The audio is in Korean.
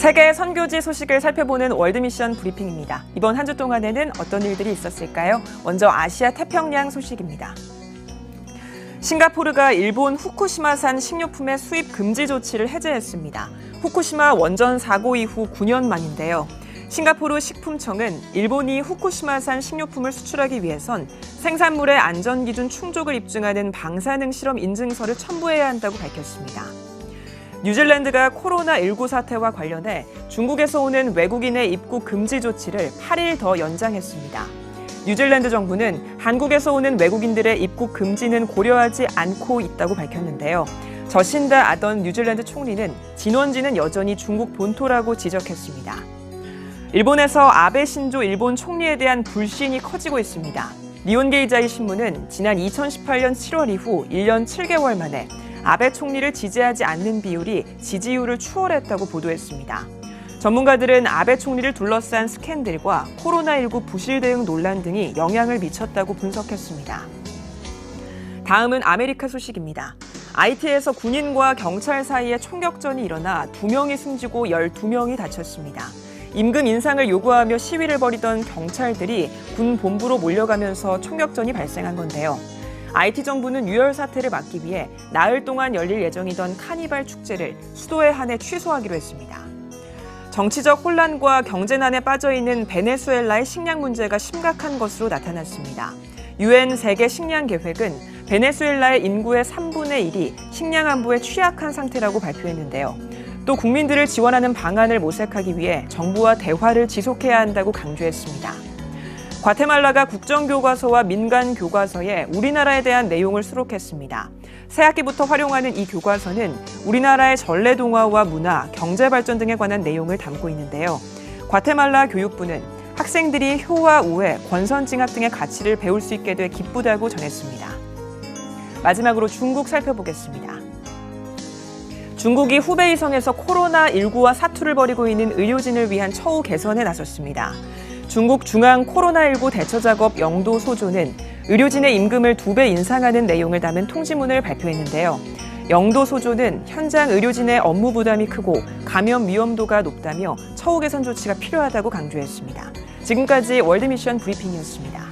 세계 선교지 소식을 살펴보는 월드미션 브리핑입니다. 이번 한 주 동안에는 어떤 일들이 있었을까요? 먼저 아시아 태평양 소식입니다. 싱가포르가 일본 후쿠시마산 식료품의 수입 금지 조치를 해제했습니다. 후쿠시마 원전 사고 이후 9년 만인데요. 싱가포르 식품청은 일본이 후쿠시마산 식료품을 수출하기 위해선 생산물의 안전기준 충족을 입증하는 방사능 실험 인증서를 첨부해야 한다고 밝혔습니다. 뉴질랜드가 코로나19 사태와 관련해 중국에서 오는 외국인의 입국 금지 조치를 8일 더 연장했습니다. 뉴질랜드 정부는 한국에서 오는 외국인들의 입국 금지는 고려하지 않고 있다고 밝혔는데요. 저신다 아던 뉴질랜드 총리는 진원지는 여전히 중국 본토라고 지적했습니다. 일본에서 아베 신조 일본 총리에 대한 불신이 커지고 있습니다. 니혼게이자이 신문은 지난 2018년 7월 이후 1년 7개월 만에 아베 총리를 지지하지 않는 비율이 지지율을 추월했다고 보도했습니다. 전문가들은 아베 총리를 둘러싼 스캔들과 코로나19 부실 대응 논란 등이 영향을 미쳤다고 분석했습니다. 다음은 아메리카 소식입니다. IT에서 군인과 경찰 사이에 총격전이 일어나 2명이 숨지고 12명이 다쳤습니다. 임금 인상을 요구하며 시위를 벌이던 경찰들이 군 본부로 몰려가면서 총격전이 발생한 건데요. IT 정부는 유혈 사태를 막기 위해 나흘 동안 열릴 예정이던 카니발 축제를 수도에 한해 취소하기로 했습니다. 정치적 혼란과 경제난에 빠져있는 베네수엘라의 식량 문제가 심각한 것으로 나타났습니다. UN 세계 식량 계획은 베네수엘라의 인구의 3분의 1이 식량 안보에 취약한 상태라고 발표했는데요. 또 국민들을 지원하는 방안을 모색하기 위해 정부와 대화를 지속해야 한다고 강조했습니다. 과테말라가 국정교과서와 민간교과서에 우리나라에 대한 내용을 수록했습니다. 새학기부터 활용하는 이 교과서는 우리나라의 전래동화와 문화, 경제발전 등에 관한 내용을 담고 있는데요. 과테말라 교육부는 학생들이 효와 우애, 권선징악 등의 가치를 배울 수 있게 돼 기쁘다고 전했습니다. 마지막으로 중국 살펴보겠습니다. 중국이 후베이성에서 코로나19와 사투를 벌이고 있는 의료진을 위한 처우 개선에 나섰습니다. 중국 중앙 코로나19 대처 작업 영도 소조는 의료진의 임금을 2배 인상하는 내용을 담은 통지문을 발표했는데요. 영도 소조는 현장 의료진의 업무 부담이 크고 감염 위험도가 높다며 처우 개선 조치가 필요하다고 강조했습니다. 지금까지 월드미션 브리핑이었습니다.